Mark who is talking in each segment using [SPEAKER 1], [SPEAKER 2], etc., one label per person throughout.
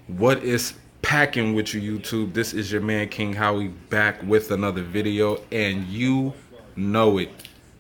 [SPEAKER 1] What is packing with you, YouTube? This is your man King Howie back with another video, and you know it.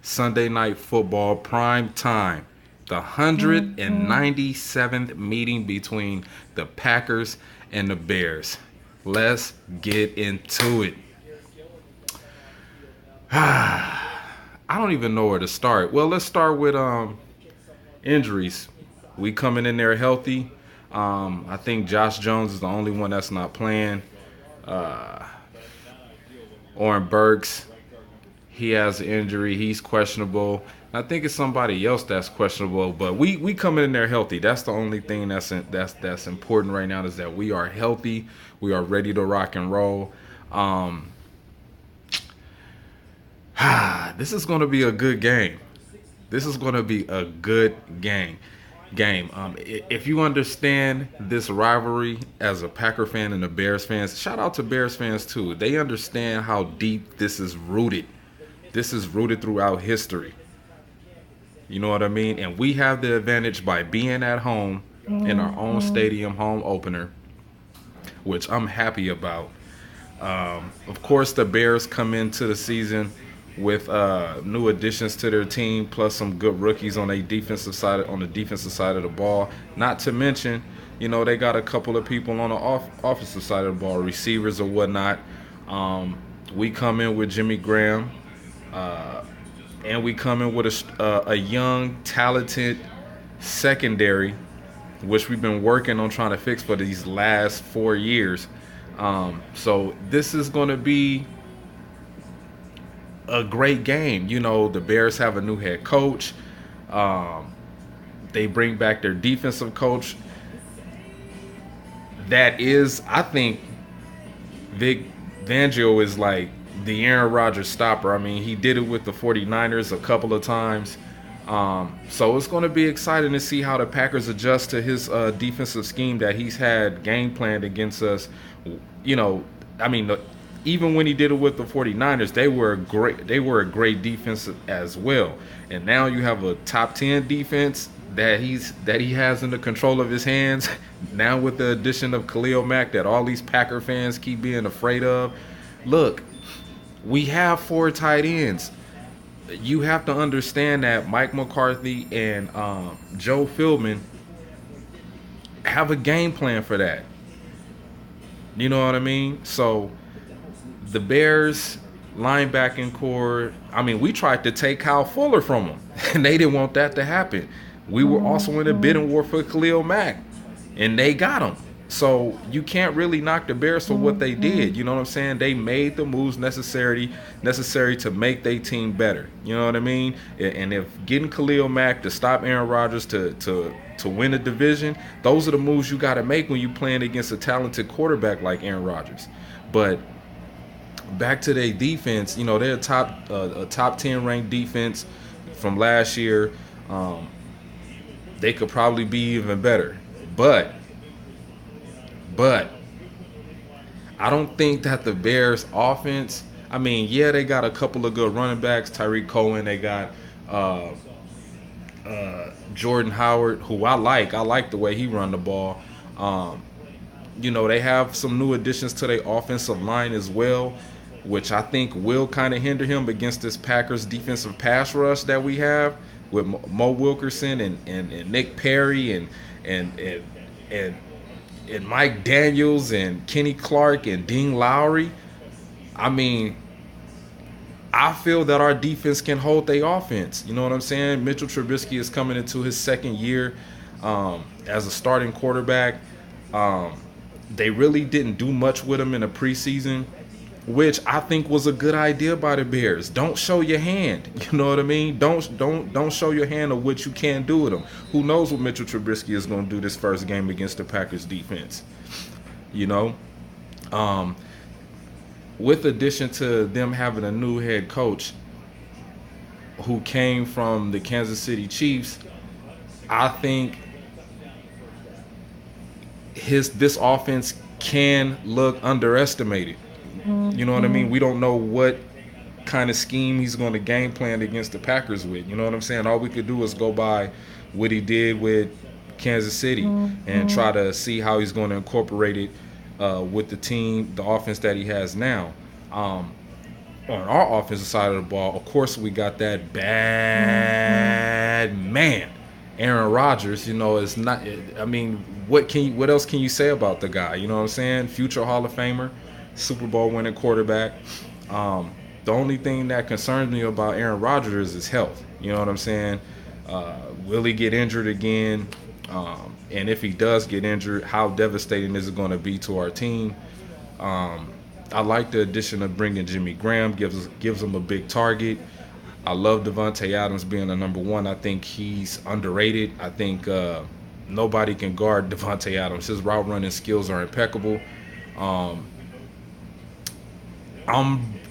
[SPEAKER 1] Sunday night football prime time. The 197th meeting between the Packers and the Bears. Let's get into it. I don't even know where to start. Well, let's start with injuries. We coming in there healthy. I think Josh Jones is the only one that's not playing. Oren Burks, he has an injury. He's questionable. I think it's somebody else that's questionable. But we coming in there healthy. That's the only thing that's important right now is that we are healthy. We are ready to rock and roll. This is going to be a good game. This is going to be a good game. If you understand this rivalry as a Packer fan and a Bears fans, shout out to Bears fans too. They understand how deep this is rooted. This is rooted throughout history. You know what I mean? And we have the advantage by being at home in our own stadium home opener, which I'm happy about. Of course, the Bears come into the season with new additions to their team, plus some good rookies on the defensive side of the ball. Not to mention, they got a couple of people on the offensive side of the ball, receivers or whatnot. We come in with Jimmy Graham, and we come in with a young, talented secondary, which we've been working on trying to fix for these last 4 years. So this is going to be a great game. The Bears have a new head coach. They bring back their defensive coach. That is, I think, Vic Fangio is like the Aaron Rodgers stopper. I mean, he did it with the 49ers a couple of times. So it's going to be exciting to see how the Packers adjust to his defensive scheme that he's had game planned against us. Even when he did it with the 49ers, they were a great defense as well. And now you have a top 10 defense that he has in the control of his hands. Now with the addition of Khalil Mack that all these Packer fans keep being afraid of. Look, we have 4 tight ends. You have to understand that Mike McCarthy and Joe Philbin have a game plan for that. You know what I mean? So the Bears linebacking core, we tried to take Kyle Fuller from them, and they didn't want that to happen. We were also in a bidding war for Khalil Mack, and they got him. So you can't really knock the Bears for what they did. You know what I'm saying? They made the moves necessary to make their team better. You know what I mean? And if getting Khalil Mack to stop Aaron Rodgers to win a division, those are the moves you got to make when you're playing against a talented quarterback like Aaron Rodgers. But back to their defense, they're a top 10 ranked defense from last year. They could probably be even better. But I don't think that the Bears offense, they got a couple of good running backs, Tyreek Cohen, they got Jordan Howard, who I like. I like the way he run the ball. They have some new additions to their offensive line as well, which I think will kind of hinder him against this Packers defensive pass rush that we have with Mo Wilkerson and Nick Perry and Mike Daniels and Kenny Clark and Dean Lowry. I feel that our defense can hold their offense. You know what I'm saying? Mitchell Trubisky is coming into his second year as a starting quarterback. They really didn't do much with him in the preseason, which I think was a good idea by the Bears. Don't show your hand. You know what I mean? Don't show your hand of what you can do with them. Who knows what Mitchell Trubisky is going to do this first game against the Packers defense? With addition to them having a new head coach who came from the Kansas City Chiefs, I think this offense can look underestimated. You know what I mean? We don't know what kind of scheme he's going to game plan against the Packers with. You know what I'm saying? All we could do is go by what he did with Kansas City, and try to see how he's going to incorporate it with the team, the offense that he has now. On our offensive side of the ball, of course, we got that bad man, Aaron Rodgers. It's not. I mean, what else can you say about the guy? You know what I'm saying? Future Hall of Famer, Super Bowl winning quarterback. The only thing that concerns me about Aaron Rodgers is his health. You know what I'm saying? Will he get injured again? And if he does get injured, how devastating is it going to be to our team? I like the addition of bringing Jimmy Graham, gives him a big target. I love Davante Adams being the number one. I think he's underrated. I think nobody can guard Davante Adams. His route running skills are impeccable.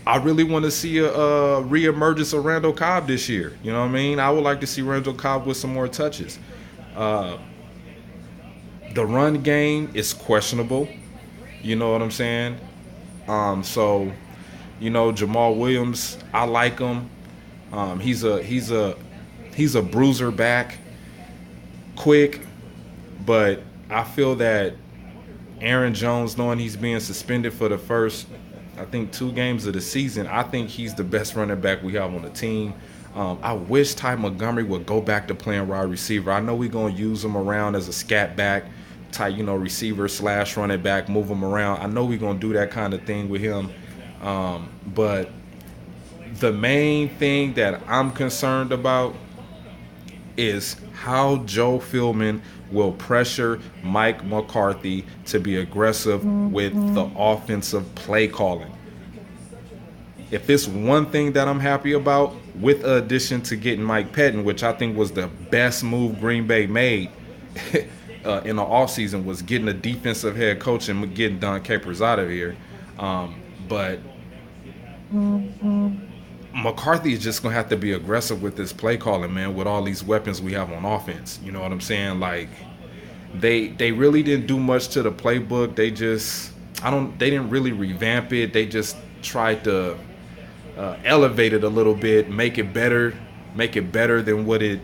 [SPEAKER 1] I really want to see a reemergence of Randall Cobb this year. You know what I mean? I would like to see Randall Cobb with some more touches. The run game is questionable. You know what I'm saying? So, Jamal Williams, I like him. He's a bruiser back, quick, but I feel that Aaron Jones, knowing he's being suspended for the first, I think, 2 games of the season, I think he's the best running back we have on the team. I wish Ty Montgomery would go back to playing wide receiver. I know we're going to use him around as a scat back, type, receiver / running back, move him around. I know we're going to do that kind of thing with him. But the main thing that I'm concerned about is how Joe Philbin will pressure Mike McCarthy to be aggressive with the offensive play calling. If it's one thing that I'm happy about, with the addition to getting Mike Pettin, which I think was the best move Green Bay made in the offseason, was getting a defensive head coach and getting Don Capers out of here. But McCarthy is just going to have to be aggressive with this play calling, man, with all these weapons we have on offense. You know what I'm saying? Like, they really didn't do much to the playbook. They didn't really revamp it. They just tried to elevate it a little bit, make it better than what it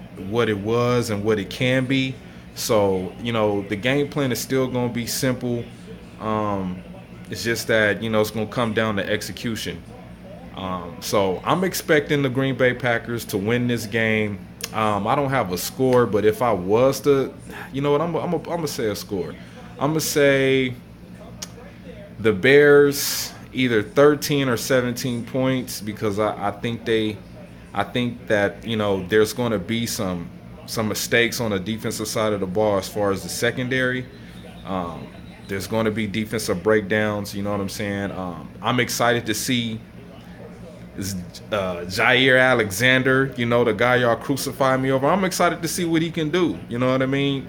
[SPEAKER 1] was and what it can be. So, the game plan is still going to be simple. It's just that, it's going to come down to execution. So I'm expecting the Green Bay Packers to win this game. I don't have a score, but if I was to, you know what, I'm gonna say a score. I'm gonna say the Bears either 13 or 17 points, because I think that there's going to be some mistakes on the defensive side of the ball as far as the secondary. There's going to be defensive breakdowns. You know what I'm saying? I'm excited to see Jair Alexander, the guy y'all crucified me over. I'm excited to see what he can do. You know what I mean?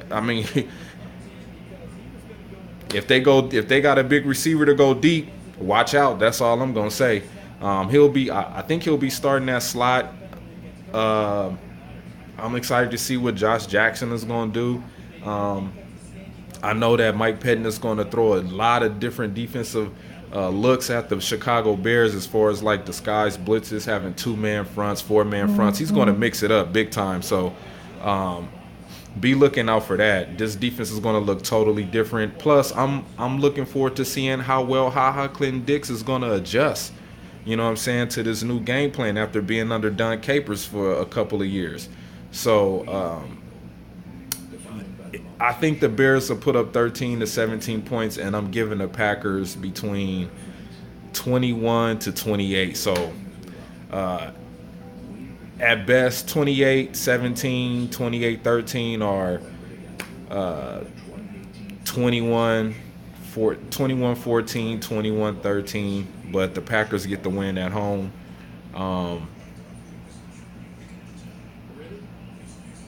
[SPEAKER 1] If they got a big receiver to go deep, watch out. That's all I'm gonna say. I think he'll be starting that slot. I'm excited to see what Josh Jackson is gonna do. I know that Mike Pettin is going to throw a lot of different defensive looks at the Chicago Bears, as far as like disguised blitzes, having 2-man fronts, 4-man fronts. He's going to mix it up big time. So be looking out for that. This defense is going to look totally different. Plus, I'm looking forward to seeing how well HaHa Clinton-Dix is going to adjust, you know what I'm saying, to this new game plan after being under Don Capers for a couple of years. So I think the Bears will put up 13 to 17 points, and I'm giving the Packers between 21 to 28. So at best 28-17, 28-13, or 21-14, 21-13, but the Packers get the win at home.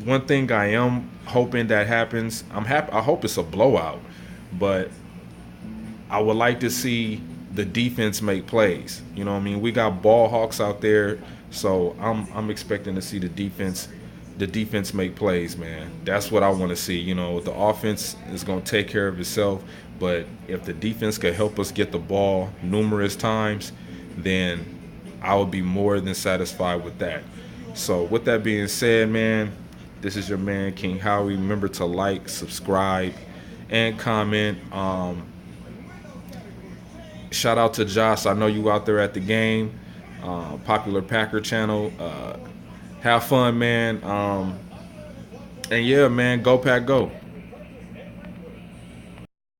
[SPEAKER 1] One thing I am hoping that happens, I hope it's a blowout, but I would like to see the defense make plays. You know what I mean? We got ball hawks out there, so I'm expecting to see the defense make plays, man. That's what I want to see. The offense is going to take care of itself, but if the defense could help us get the ball numerous times, then I would be more than satisfied with that. So with that being said, man, This is your man, King Howie. Remember to like, subscribe, and comment. Shout out to Josh. I know you out there at the game. Popular Packer channel. Have fun, man. And yeah, man, go Pack, go.